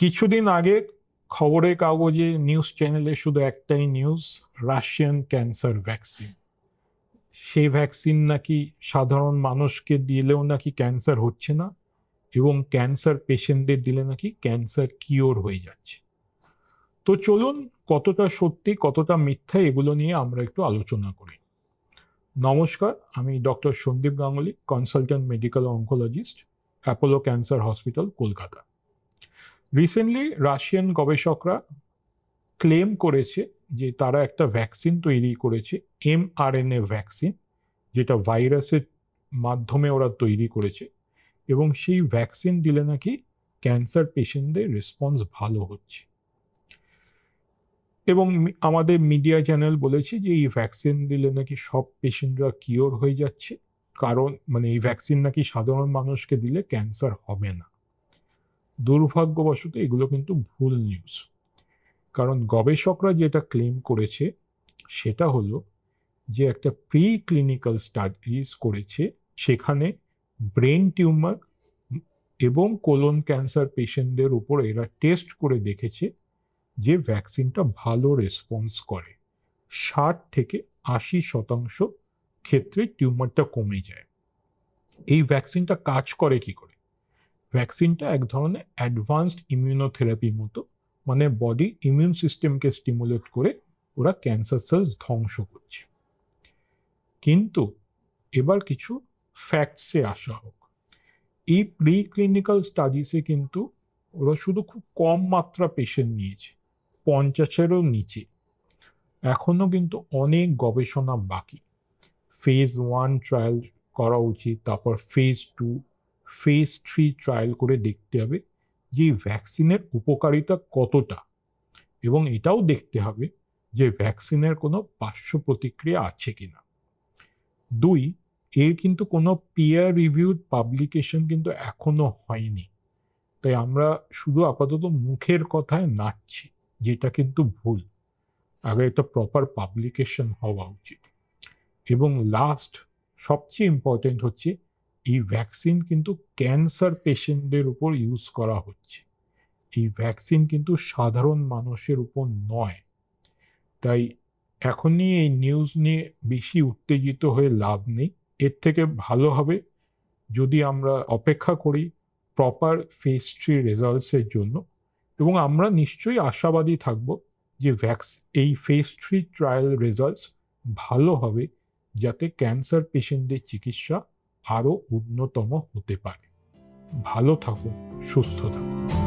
কিছুদিন আগে খবরের কাগজে নিউজ চ্যানেলে শুধু একটাই নিউজ, রাশিয়ান ক্যান্সার ভ্যাকসিন। সেই ভ্যাকসিন নাকি সাধারণ মানুষকে দিলেও নাকি ক্যান্সার হচ্ছে না, এবং ক্যান্সার পেশেন্টদের দিলে নাকি ক্যান্সার কিওর হয়ে যাচ্ছে। তো চলুন, কতটা সত্যি কতটা মিথ্যা এগুলো নিয়ে আমরা একটু আলোচনা করি। নমস্কার, আমি doctor Sandeep Ganguly, consultant medical oncologist, Apollo cancer hospital, Kolkata. Recently Russian গবেষকরা ক্লেম করেছে যে তারা একটা ভ্যাকসিন তৈরি করেছে, mRNA ভ্যাকসিন, যেটা ভাইরাসের মাধ্যমে ওরা তৈরি করেছে, এবং সেই ভ্যাকসিন দিলে নাকি ক্যান্সার পেশেন্টদের রেসপন্স ভালো হচ্ছে। এবং আমাদের মিডিয়া চ্যানেল বলেছে যে এই ভ্যাকসিন দিলে নাকি সব পেশেন্টরা কিওর হয়ে যাচ্ছে, কারণ এই ভ্যাকসিন নাকি সাধারণ মানুষকে দিলে ক্যান্সার হবে না। দুর্ভাগ্যবশত এগুলো কিন্তু ভুল নিউজ। কারণ গবেষকরা যেটা ক্লেম করেছে সেটা হলো যে একটা প্রি ক্লিনিক্যাল স্টাডিজ করেছে, সেখানে ব্রেন টিউমার এবং কোলন ক্যান্সার পেশেন্টদের উপর এরা টেস্ট করে দেখেছে যে ভ্যাকসিনটা ভালো রেসপন্স করে। 60 থেকে 80% ক্ষেত্রে টিউমারটা কমে যায়। এই ভ্যাকসিনটা কাজ করে কি করে? ভ্যাকসিনটা এক ধরনের অ্যাডভান্সড ইমিউনোথেরাপি মতো, বডি ইমিউন সিস্টেমকে স্টিমুলেট করে ওরা ক্যান্সার সেলস ধ্বংস করছে। কিন্তু এবার কিছু ফ্যাক্টসে আসা হোক। এই প্রি ক্লিনিক্যাল স্টাডিজে কিন্তু ওরা শুধু খুব কম মাত্রা পেশেন্ট নিয়েছে, 50-এরও নিচে। এখনো কিন্তু অনেক গবেষণা বাকি। ফেজ 1 ট্রায়াল করা উচিত, তারপর ফেজ 2, ফেজ 3 ট্রায়াল করে দেখতে হবে যে ভ্যাকসিনের উপকারিতা কতটা, এবং এটাও দেখতে হবে যে ভ্যাকসিনের কোনো পার্শ্ব প্রতিক্রিয়া আছে কিনা। 2, এর কিন্তু কোনো পিয়ার রিভিউড পাবলিকেশন কিন্তু এখনো হয়নি। তাই আমরা শুধু আপাতত মুখের কথায় নাচছি, যেটা কিন্তু ভুল। আগে একটা প্রপার পাবলিকেশন হওয়া উচিত। এবং লাস্ট, সবচেয়ে ইম্পর্টেন্ট হচ্ছে, এই ভ্যাকসিন কিন্তু ক্যান্সার পেশেন্টদের উপর ইউজ করা হচ্ছে। এই ভ্যাকসিন কিন্তু সাধারণ মানুষের উপর নয়। তাই এখনই এই নিউজ নিয়ে বেশি উত্তেজিত হয়ে লাভ নেই। এর থেকে ভালো হবে যদি আমরা অপেক্ষা করি প্রপার ফেজ 3 রেজাল্টসের জন্য, এবং আমরা নিশ্চয়ই আশাবাদী থাকব যে এই ফেজ 3 ট্রায়াল রেজাল্টস ভালো হবে, যাতে ক্যান্সার পেশেন্টদের চিকিৎসা আরও উন্নতম হতে পারে। ভালো থাকুন, সুস্থ থাকুন।